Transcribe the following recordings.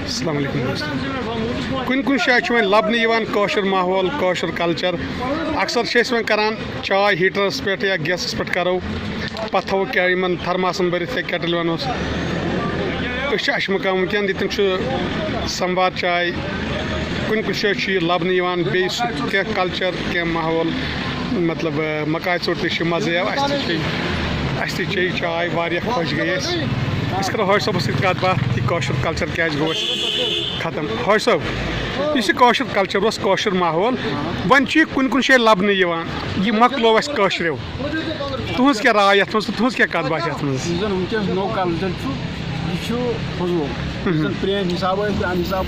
अस्सलाम वालेकुम दोस्तों कुन कुन शायद वन लबन कौशर माहौल कौशर कल्चर अक्सर करान चाय हीटरस पे या गैस पे करो पे थो क्या थर्मासन भरित या केटल वनोस अशमकाम वनकन ये संवार चाय कुन कुन शायद लबन बे क्या कल्चर क्या माहौल मतलब मकाय चोट मजे अस चे चाय वारिया खुश गई अस करो हौश सबस कत बात कि कौशर कल्चर क्या गो खत्म हौश सब यह कौशर कल्चर उस कौशर माहौल वन कुन कुन शायद लबन यह मकलो अस कौशरो तुज क्या राय ये तुज क्या कत बात ये नो कल्चर फजूल प्रेन हिसाब हिसाब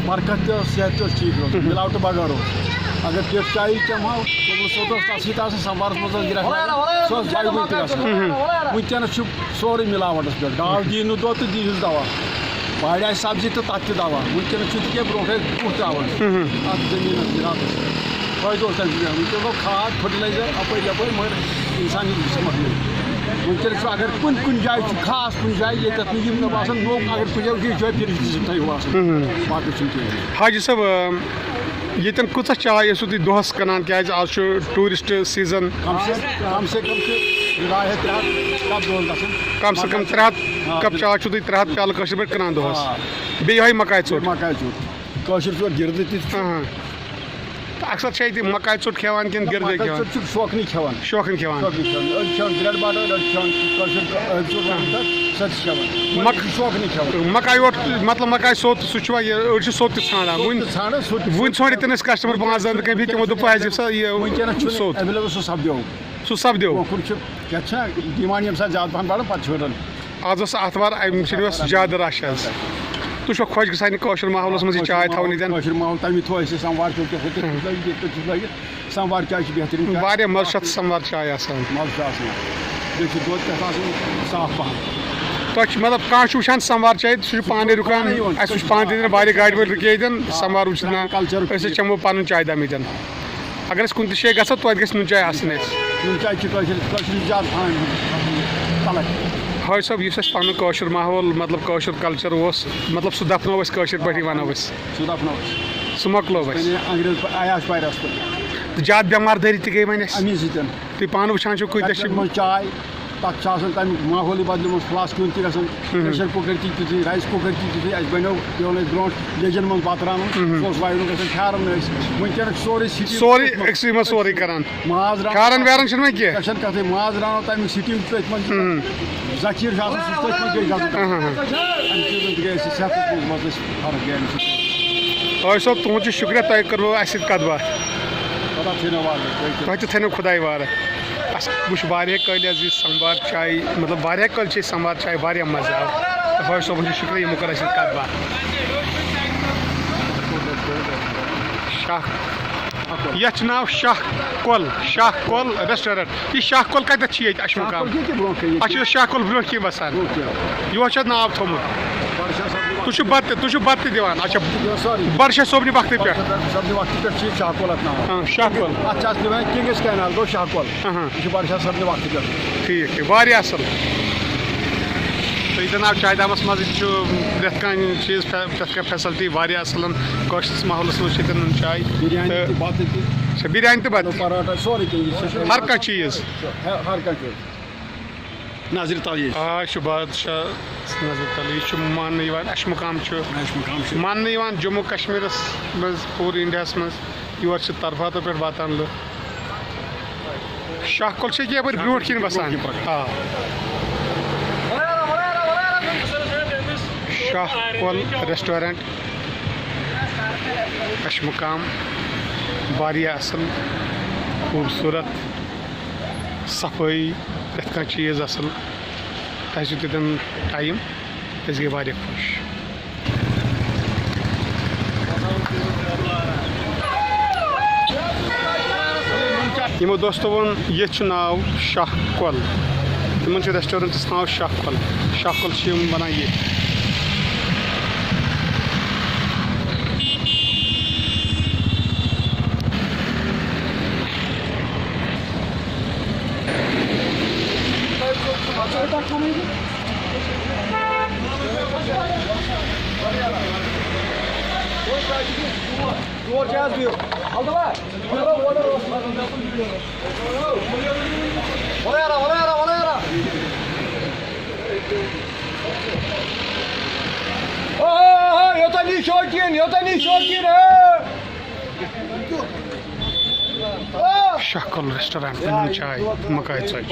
बरकत सेहत ठीक रोज मिलावट बगैर अगर पेट चाय चमो सोत संवार मज गिर वनकस सोरे मिलावट पे गाव दी दो तो दी दवा बाड़ सब्जी तो तथ दवा वनकस ब्रो कुछ तरान अत जमीन गिरात फायदो वनकस गो खाद फर्टिलाइजर अपर यपर मगर इंसान मकल वनकस अगर कुन कुन जाए खास कुन जाए ये बासान नो अगर कुछ जाए फिर बाकी हाजी साहब ये कूच चाय दोहस कनान क्या आज टूरिस्ट सीजन कम से कम 3 कप चाय 3 प्याल पे कनान दोहस बे मकाय चोट गिरद अक्सर ये मकाय चोट खेवान कि गिरद खेवान शौकनी खेवान खेवान ब्रेड शौकनी खेवान मकाय मतलब मकाय सोत सह सोत छाना वन छोड़ तन कस्टमर 5 दिन कहीं तमो दोप सोत सह सपदो डिमांड ये ज्यादा पहन बढ़ पे आज अतवार ज्यादा रश तुम खुश गसान कौशर माहौल मज चाय थवन माहौल तमें थो संवार संवार चाय बेहतरीन वारिया मज संवार चाय मज दुध साफ पहन तुम मतलब कह वुचान संवार चाय सह पाने रुकान अस पान दिन वारिया गाड़ वो रुके संवार वुचना कल्चर चमो पन चाय दम ये अगर कुन जाए गो तो नुन चाय आसन हाय सब इस पन कौशर माहौल मतलब कौशर कल्चर मतलब सह दफनो कौशर पे वनो सह मकलो ज्यादा बेमारदारी तक गई वन तुम पान वुचान कूत चाय तक माहौल बदल फ्लास कुन प्रेशर कुकर ती राइस कुकर ती बनो ब्रो लेजन मन बत रान फारम वनकस सोरे सोरे करान माज खारन वारन मे कत माज रानो तमिक सिटीम तथ जखीर सेहत मज फर्क गई सब तुद शुक्रिया तुम करो अस कत बात तुम थो खुदाई वार वुच वारिया कल संवार चाय मतलब वारिया कल संवार चाय वारिया मजा आव हॉय सब शुक्रिया यमो कर कत बात शाह ये नाव शाह कोल रेस्टोरेंट यह शाह कोल कत अशमकाम अच्छा शाह कोल ब्रो कह बसान यह नाव थोमुत तुम बत दिवान अच्छा बर्शा सोबनी वक्त पे शाहकोल किंग्स कैनाल गो शाहकोल बर्शा सबने वक्त पे ठीक वारिया असल तो ये नाव चाय दामस मज प्रथ कह चीज प्रथ कह फैसिलिटी वारिया असल कौशस माहौलस मज नुन चाय बिरयानी तो बत पराठा सोरे हर कह चीज नाजिर तालीज बादशाह नजर तली मान अशमकाम मान जम्मू कश्मीर मज पूरे इंडिया मज योर तरफातों पे वातान लोग शाहकोल ये ब्रो कन बसान शाहकोल रेस्टोरेंट अशमकाम वारिया असल खूबसूरत सफाई प्रथ कह चीज़ असल अस दिन टाइम अस गई वारिया खुश यमो दोस्तों वो ये नाव शाहकोल तिमन रेस्टोरेंट नाव शाहकोल बनान ये शाहकुल रेस्टोरेंट नून चाय मकाई चोच